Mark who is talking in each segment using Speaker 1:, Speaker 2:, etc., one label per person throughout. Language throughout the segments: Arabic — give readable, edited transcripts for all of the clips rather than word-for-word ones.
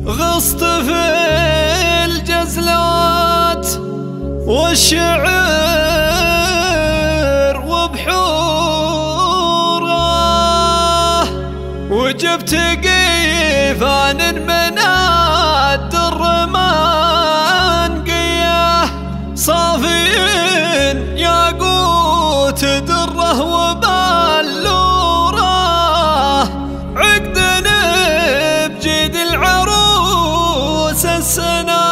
Speaker 1: غصت في الجزلات والشعر وبحوره، وجبت قيفان من الدر منقيه، صافي ياقوت دره وبلوره، عقد بجيد العروس السنافيه.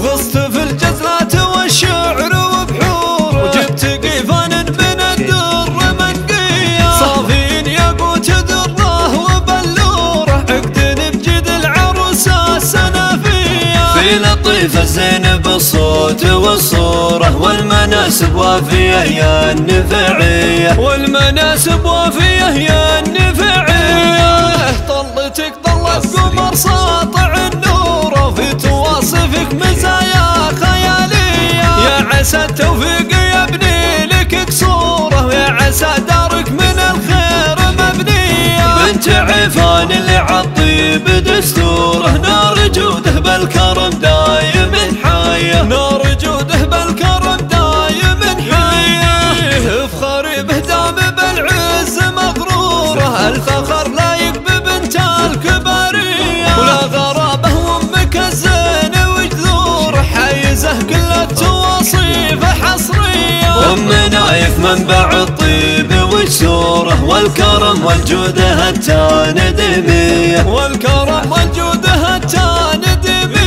Speaker 1: غصت في الجزلات والشعر وبحوره، وجبت قيفان من الدر منقيه، صافين ياقوت دره وبلوره، عقد بجيد العروس السنافيه. في لطيف الزين بالصوت والصوره، والمناسب وافيه يا النفعيه، والمناسب وافيه يا النفعيه. طلتك طلت قمر ساطع النور، وفي تواصفك مزايا خياليه، يا عسى التوفيق يبني لك قصوره، ويا عسى دارك من الخير مبنيه. بنت عفان اللي عالطيب دستوره، نار جوده بالكرم دايم حايه، نار جوده بالكرم دايم حايه. افخري به دام بالعز مغروره، الفخر لايق ببنت الكباريه، ولا غرابه وامك الزين وجذوره، حيزه كل التواصيف حصريه. ام نايف منبع الطيب والسوره، والكرم والجوده التاندميه، والكرم والجوده التاندميه.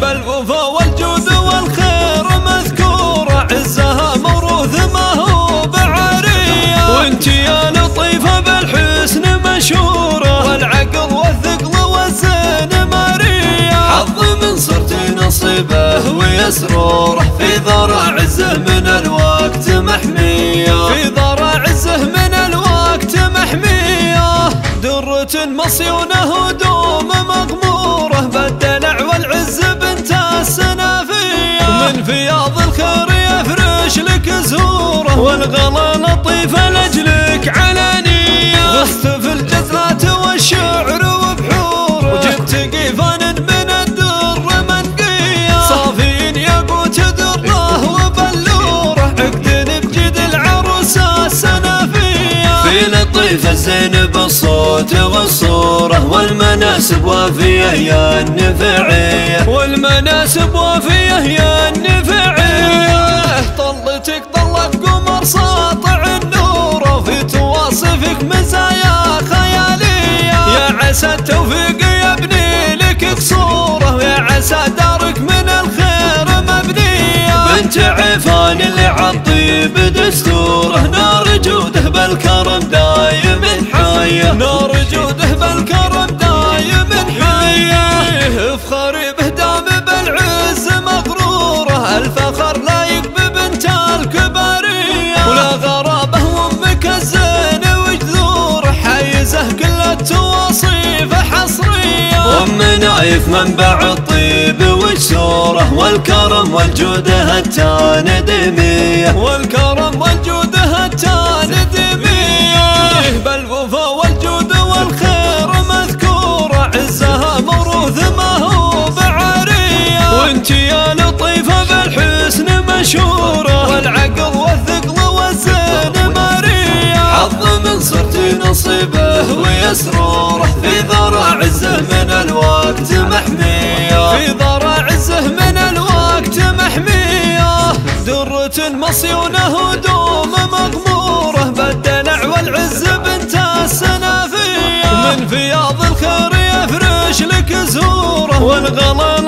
Speaker 1: بالوفا والجود والخير مذكوره، عزها موروث ما هو بعاريه، وانت يا لطيفه بالحسن مشهوره، والعقل والثقل والزين ماريه. حظ من صرت نصيبه ويسروره، في ذرع عزه من الوقت محميه، في ذرع عزه من الوقت محميه. درة مصيونه دوم مغموره، بالدلع والعز بنت السنافيه، من فياض الخير يفرش لك زهوره، والغلا لطيفه لاجلك علانيه. غصت في الجزلات والشعر وبحوره، وجبت قيفان من الدر منقيه، صافين ياقوت دره وبلوره، عقد بجيد العروس السنافيه. في لطيف الزين بالصوت والصوره، والمناسب وافيه يا النفعيه، والمناسب وافيه يا النفعيه. طلتك طلت قمر ساطع النور، وفي تواصفك مزايا خياليه، يا عسى التوفيق يبني لك قصوره، ويا عسى دارك من الخير مبنيه. بنت عفان اللي عالطيب دستوره، نار جوده بالكرم دايم حايه، نار جوده بالكرم دايم حايه. افخري به دام بالعز مغروره، الفخر لايق ببنت الكباريه، ولا غرابه وامك الزين وجذوره، حيزه كل التواصيف حصريه. ام نايف منبع الطيب والسوره، والكرم والجوده التاندميه، والكرم والجوده التاندميه. بالوفا والجود والخير مذكوره، عزها موروث ما هو بعاريه، وانت يا لطيفه بالحسن مشهوره، والعقل والثقل والزين ماريه. حظ من صرت نصيبه ويسروره، في ذرع عزه من الوقت محميه، في ذرع عزه من الوقت محميه. درة مصيونه دوم مغموره، بالدلع والعز بنت السنافيه، من فياض الخير يفرش لك زهوره، والغلا